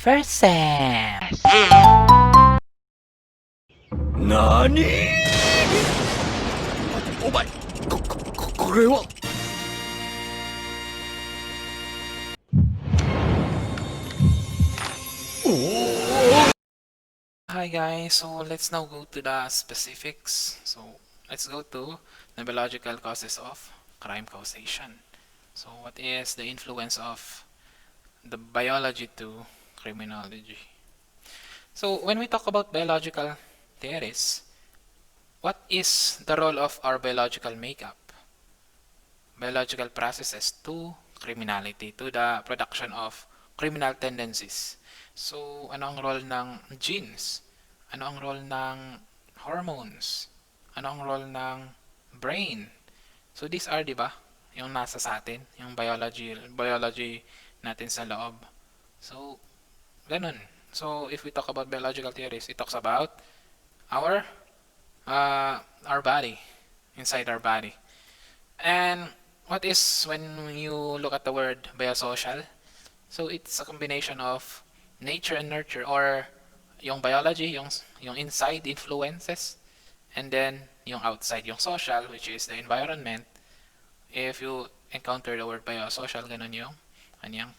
first sem. NANI?お前、これは。Hi guys, so let's now go to the specifics. So let's go to the biological causes of crime causation. So what is the influence of the biology to criminology? So when we talk about biological theories, what is the role of our biological makeup? Biological processes to criminality, to the production of criminal tendencies. So, ano ang role ng genes? Ano ang role ng hormones? Ano ang role ng brain? So, these are, di ba, yung nasa sa atin, yung biology natin sa loob. So, ganun. So, if we talk about biological theories, it talks about our our body, inside our body. And what is when you look at the word biosocial? So it's a combination of nature and nurture, or yung biology, yung inside influences, and then yung outside, yung social, which is the environment. If you encounter the word biosocial, ganun yung kanyang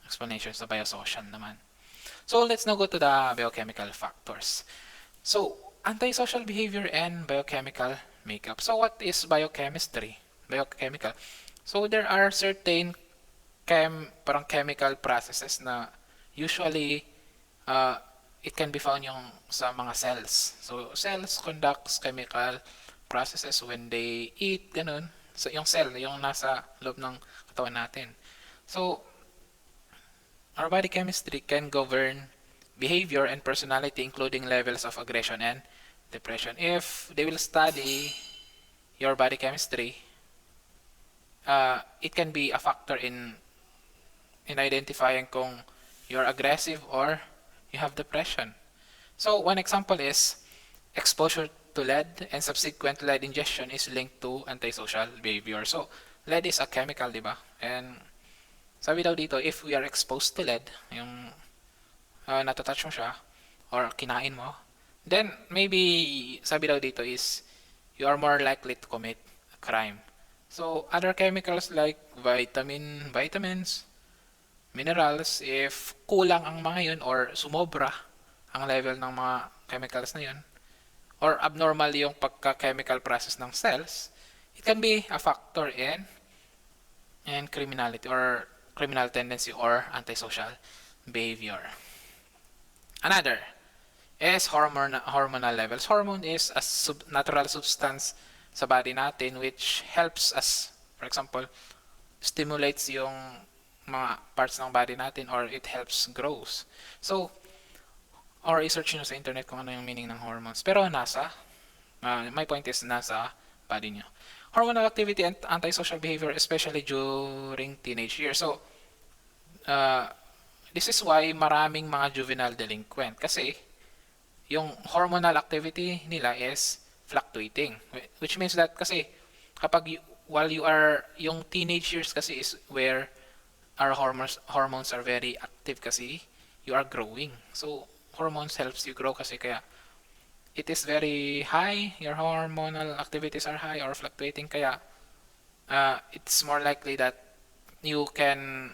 explanation sa biosocial naman. So let's now go to the biochemical factors. So antisocial behavior and biochemical makeup. So what is biochemistry? Biochemical. So there are certain parang chemical processes na usually it can be found yung sa mga cells. So cells conducts chemical processes when they eat, ganun. So yung cell, yung nasa loob ng katawan natin. So our body chemistry can govern behavior and personality, including levels of aggression and depression. If they will study your body chemistry, it can be a factor in identifying kung you're aggressive or you have depression. So one example is exposure to lead and subsequent lead ingestion is linked to antisocial behavior. So lead is a chemical, di ba? And sabi daw dito, if we are exposed to lead, yung natatouch mo siya or kinain mo, then maybe sabi daw dito is you are more likely to commit a crime. So other chemicals like vitamins, minerals, if kulang ang mga yun or sumobra ang level ng mga chemicals na yun, or abnormal yung pagka-chemical process ng cells, it can be a factor in criminality or criminal tendency or antisocial behavior. Another is hormonal levels. Hormone is a natural substance sa body natin which helps us, for example, stimulates yung mga parts ng body natin or it helps grows. So, or research nyo sa internet kung ano yung meaning ng hormones. Pero my point is nasa body nyo. Hormonal activity and antisocial behavior, especially during teenage years. So, this is why maraming mga juvenile delinquent. Kasi, yung hormonal activity nila is fluctuating. Which means that kasi, kapag while you are, yung teenage years kasi is where our hormones are very active kasi you are growing. So, hormones helps you grow kasi kaya it is very high, your hormonal activities are high or fluctuating kaya it's more likely that you can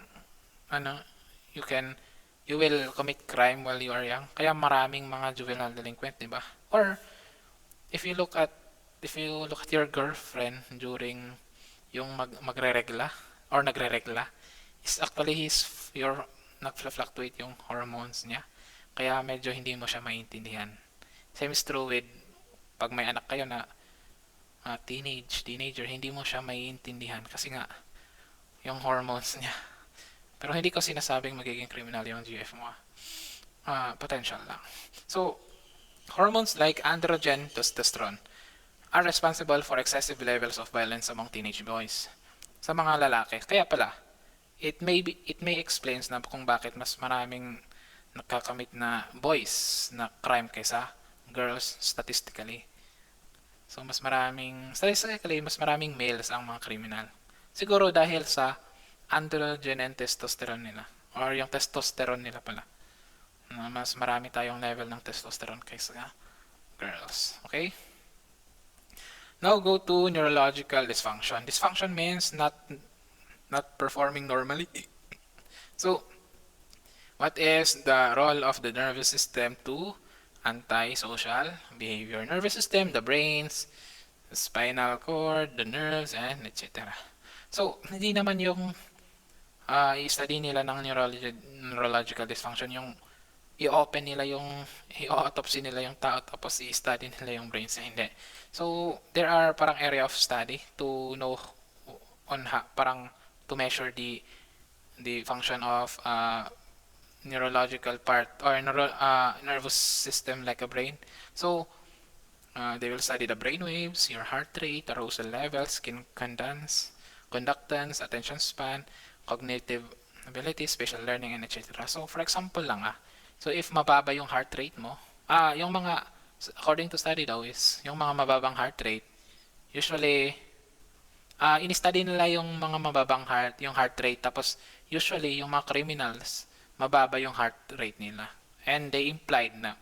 you will commit crime while you are young. Kaya maraming mga juvenile delinquent, di ba? Or if you look at your girlfriend during yung magre-regla or nagre-regla, is actually nag-fluctuate yung hormones niya. Kaya medyo hindi mo siya maintindihan. Same is true with pag may anak kayo na teenager, hindi mo siya maiintindihan kasi nga yung hormones niya. Pero hindi ko sinasabing magiging criminal yung GF mo. Potential lang. So, hormones like androgen, testosterone are responsible for excessive levels of violence among teenage boys. Sa mga lalaki. Kaya pala, it may explains na kung bakit mas maraming nagkakamit na boys na crime kaysa girls statistically. So mas maraming males ang mga criminal. Siguro dahil sa androgen and testosterone nila or yung testosterone nila pala. mas marami tayong level ng testosterone kaysa girls. Okay? Now go to neurological dysfunction. Dysfunction means not performing normally. So, what is the role of the nervous system to antisocial behavior? Nervous system, the brains, the spinal cord, the nerves, and etc. So, hindi naman yung i-study nila ng neurological dysfunction yung i-open nila yung i-autopsy nila yung tao tapos i-study nila yung brains niya. Hindi. So, there are parang area of study to know on parang to measure the function of neurological part or nervous system like a brain. So, they will study the brain waves, your heart rate, arousal levels, skin conductance, attention span, cognitive ability, spatial learning, and etc. So, for example lang so if mababa yung heart rate mo, yung mga, according to study daw is, yung mga mababang heart rate, usually, in-study nila yung mga mababang yung heart rate, tapos usually yung mga criminals, mababa yung heart rate nila. And they implied na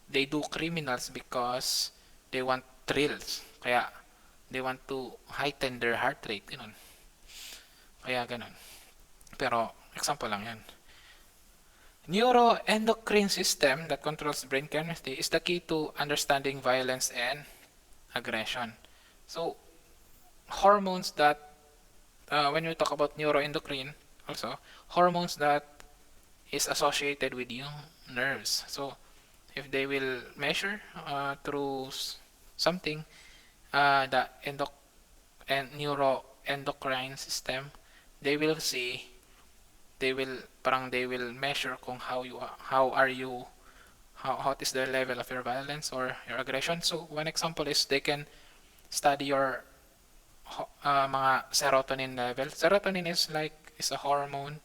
they do criminals because they want thrills. Kaya they want to heighten their heart rate. Ganun. Kaya ganun. Pero, example lang yan. Neuroendocrine system that controls brain chemistry is the key to understanding violence and aggression. So, hormones that, when we talk about neuroendocrine, also, hormones that is associated with yung nerves. So, if they will measure through something, the neuroendocrine system, they will see, they will measure kung how what is the level of your violence or your aggression. So one example is they can study your mga serotonin level. Serotonin is a hormone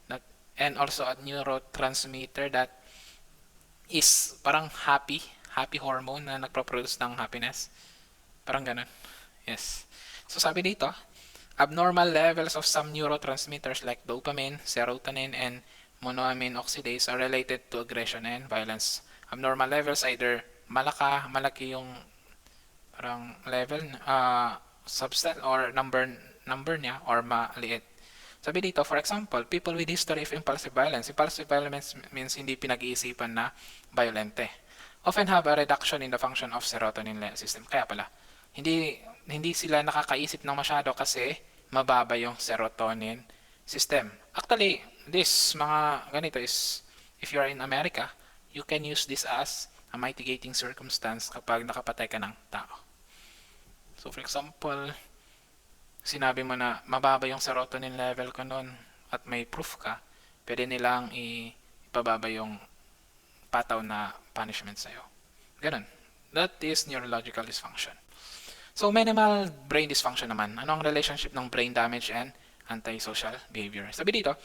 that, and also a neurotransmitter that is parang happy hormone na nagpo-produce ng happiness. Parang ganun. Yes. So sabi dito, abnormal levels of some neurotransmitters like dopamine, serotonin, and monoamine oxidase are related to aggression and violence. Abnormal levels either malaki yung parang level, substance or number niya, or maliit. Sabi dito, for example, people with history of impulsive violence. Impulsive violence means hindi pinag-iisipan na violente. Often have a reduction in the function of serotonin system. Kaya pala, hindi sila nakakaisip ng masyado kasi mababa yung serotonin system. Actually, this mga ganito is, if you are in America, you can use this as a mitigating circumstance kapag nakapatay ka ng tao. So for example, sinabi mo na mababa yung serotonin level ko noon at may proof ka, pwede nilang ipababa yung pataw na punishment sa'yo. Ganun. That is neurological dysfunction. So, minimal brain dysfunction naman. Ano ang relationship ng brain damage and antisocial behavior? Sabi dito,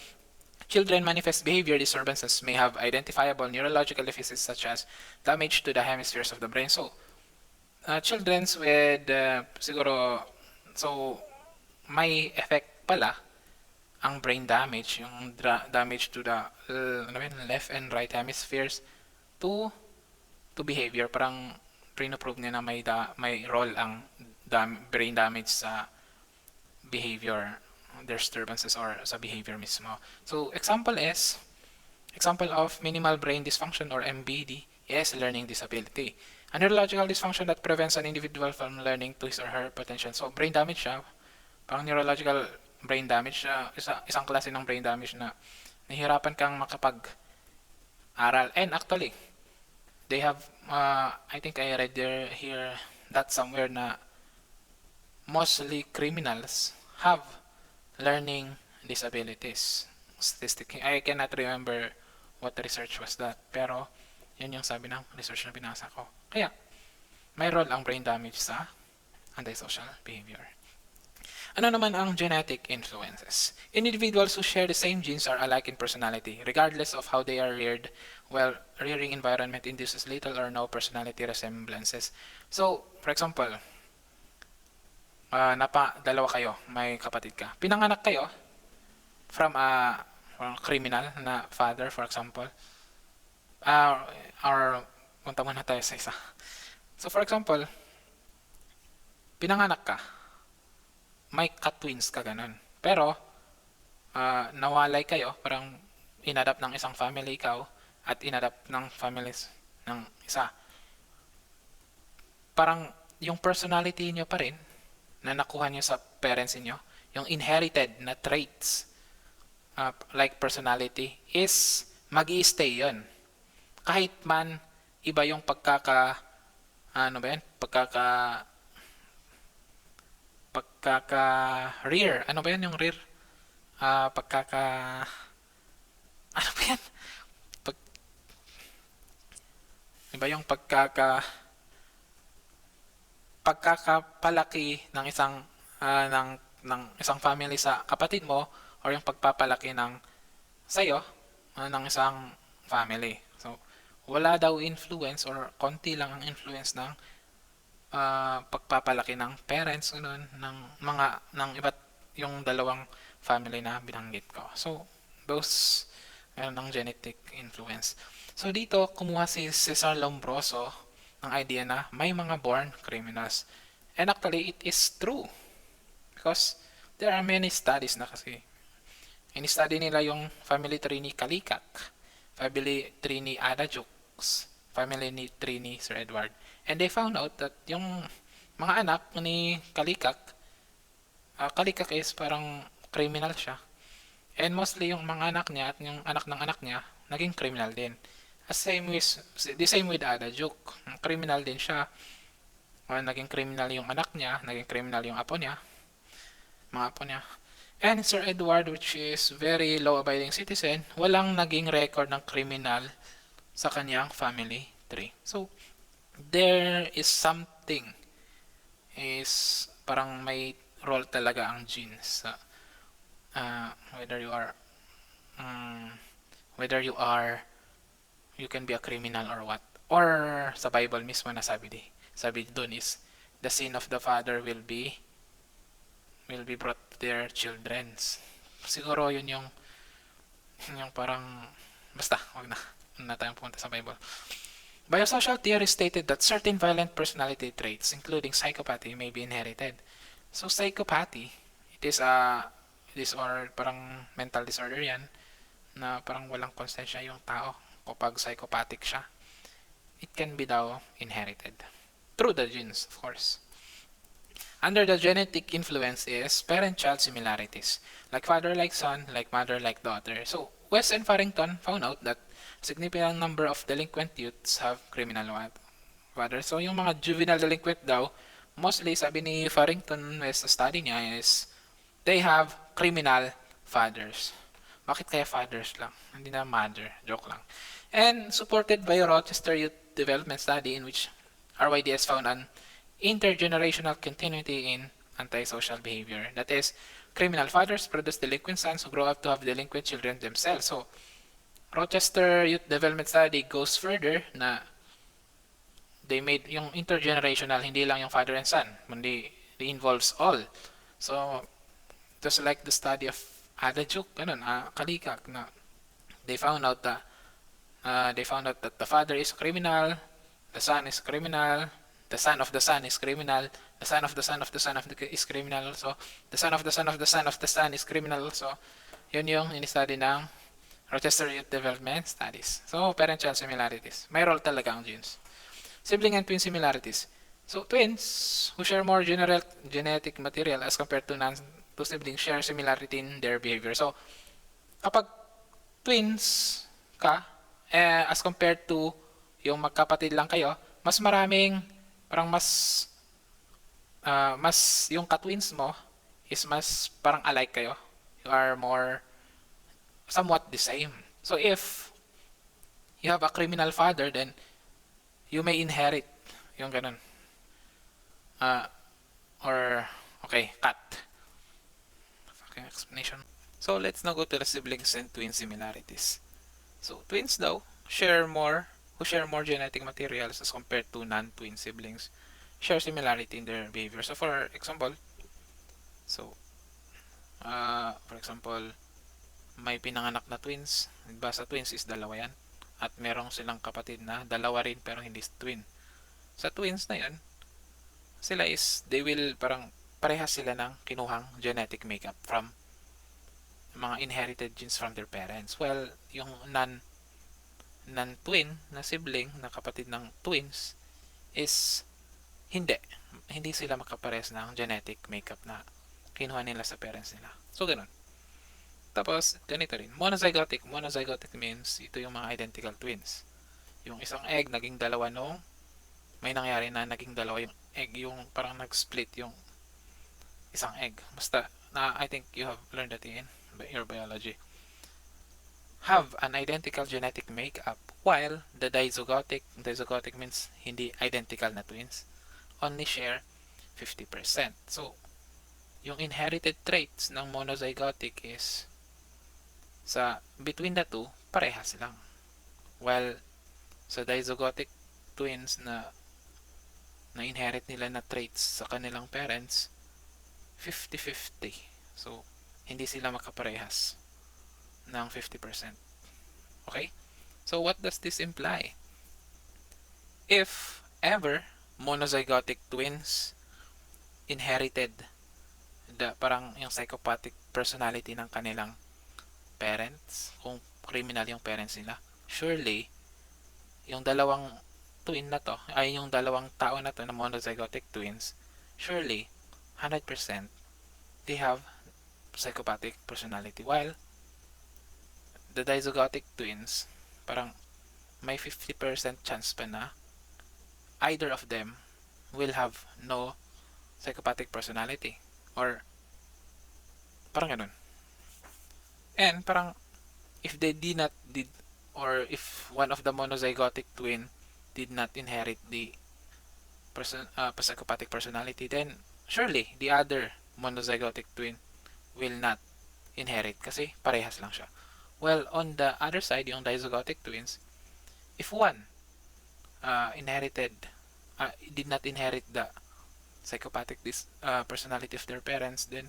children manifest behavior disturbances may have identifiable neurological deficits such as damage to the hemispheres of the brain. So, children's with siguro, so may effect pala ang brain damage, yung damage to the left and right hemispheres to behavior. Parang prove niya na may role ang brain damage sa behavior disturbances or sa behavior mismo. So example of minimal brain dysfunction or MBD is learning disability. A neurological dysfunction that prevents an individual from learning to his or her potential. So brain damage siya, parang neurological brain damage siya, isang klase ng brain damage na nahihirapan kang makapag-aral. And actually, they have, I think I read here that somewhere na mostly criminals have learning disabilities. Statistic, I cannot remember what research was that, pero yun yung sabi ng research na binasa ko. Kaya, may role ang brain damage sa antisocial behavior. Ano naman ang genetic influences? Individuals who share the same genes are alike in personality, regardless of how they are reared, while rearing environment induces little or no personality resemblances. So, for example, dalawa kayo, may kapatid ka. Pinanganak kayo from a criminal na father, for example. uh, or punta muna tayo sa isa. So for example, pinanganak ka, may ka-twins ka ganun. Pero nawalay kayo, parang inadapt ng isang family ikaw at inadapt ng families ng isa. Parang yung personality niyo pa rin na nakuha niyo sa parents niyo, yung inherited na traits like personality is mag-i-stay yun. Kahit man iba yung ano ba yan? Rear. Ano ba yan yung rear? Pagkaka ano ba yan? Pag, iba yung pagkakapalaki ng isang ng isang family sa kapatid mo or yung pagpapalaki ng sa'yo ng isang family. So, wala daw influence or konti lang ang influence ng pagpapalaki ng parents ganun, ng iba't yung dalawang family na binanggit ko. So, those ng genetic influence. So, dito kumuha si Cesar Lombroso ng idea na may mga born criminals. And actually, it is true. Because there are many studies na kasi. In-study nila yung family tree ni Kalikak, family tree ni Ada Jukes, family tree ni Sir Edward. And they found out that yung mga anak ni Kalikak, Kalikak is parang criminal siya. And mostly yung mga anak niya at yung anak ng anak niya, naging criminal din. The same with Ada Juke. Criminal din siya. Naging criminal yung anak niya, naging criminal yung apo niya, mga apo niya. And Sir Edward, which is very law-abiding citizen, walang naging record ng criminal sa kanyang family tree. So, there is something is parang may role talaga ang genes sa whether you can be a criminal or what. Or sa Bible mismo na sabi doon is the sin of the father will be brought to their children. Siguro yun yung parang basta wag na tayong pumunta sa Bible. Biosocial theory stated that certain violent personality traits, including psychopathy, may be inherited. So psychopathy, it is parang mental disorder yan, na parang walang konsensya yung tao kapag psychopathic siya. It can be daw inherited. Through the genes, of course. Under the genetic influence is parent-child similarities, like father like son, like mother like daughter. So, West and Farrington found out that a significant number of delinquent youths have criminal fathers. So, yung mga juvenile delinquent daw, mostly, sabi ni Farrington West sa study niya is, they have criminal fathers. Bakit kaya fathers lang? Hindi na mother. Joke lang. And supported by a Rochester Youth Development Study in which RYDS found an intergenerational continuity in antisocial behavior. That is, criminal fathers produce delinquent sons who grow up to have delinquent children themselves. So, Rochester Youth Development Study goes further na they made yung intergenerational, hindi lang yung father and son, kundi it involves all. So, just like the study of Adajuk, Kalikak, na they found out that the father is criminal, the son is criminal, the son of the son is criminal, the son of the son of the son of the is criminal also, the son of the son of the son of the son is criminal also. Yun yung in-study ng Rochester Youth Development Studies. So, parent-child similarities. May role talaga ang genes. Sibling and twin similarities. So, twins who share more genetic material as compared to two siblings share similarity in their behavior. So, kapag twins ka, as compared to yung magkapatid lang kayo, mas maraming, parang mas yung ka-twins mo is mas parang alike kayo. You are more somewhat the same. So if you have a criminal father, then you may inherit yung ganun. Okay, cut. Okay, explanation. So let's now go to the siblings and twin similarities. So twins daw who share more genetic materials as compared to non-twin siblings share similarity in their behavior. So for example, may pinanganak na twins. Diba sa twins is dalawa yan? at merong silang kapatid na dalawa rin pero hindi twin. Sa twins na yan, sila is, they will parang parehas sila ng kinuhang genetic makeup from mga inherited genes from their parents. Well, yung non-twin na sibling, na kapatid ng twins, is hindi. Hindi sila makapares ng genetic makeup na kinuha nila sa parents nila. So, ganun. Tapos, ganito rin. Monozygotic. Monozygotic means ito yung mga identical twins. Yung isang egg, naging dalawa nung may nangyari na naging dalawa yung egg. Yung parang nag-split yung isang egg. Basta, I think you have learned that in your biology. Have an identical genetic makeup while the dizygotic means hindi identical na twins, only share 50%. So, yung inherited traits ng monozygotic is sa between the two, parehas lang. While sa dizygotic twins na inherit nila na traits sa kanilang parents, 50-50. So, hindi sila makaparehas ng 50%. Okay? So, what does this imply? If ever monozygotic twins inherited parang yung psychopathic personality ng kanilang parents, kung criminal yung parents nila, surely yung dalawang twin na to, ay yung dalawang tao na to na monozygotic twins, surely 100% they have psychopathic personality, while the dizygotic twins, parang may 50% chance pa na either of them will have no psychopathic personality, or parang ganun. And parang if they or if one of the monozygotic twin did not inherit the psychopathic personality, then surely the other monozygotic twin will not inherit kasi parehas lang siya. Well, on the other side, yung dizygotic twins, if one did not inherit the psychopathic personality of their parents, then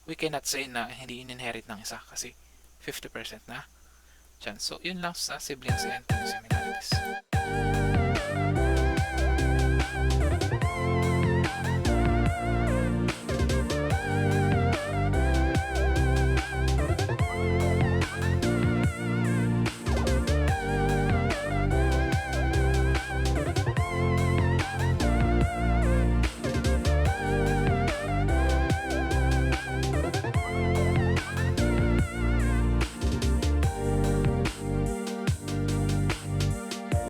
we cannot say na hindi in-inherit ng isa kasi 50% na chance. So, yun lang sa siblings and twin similarities.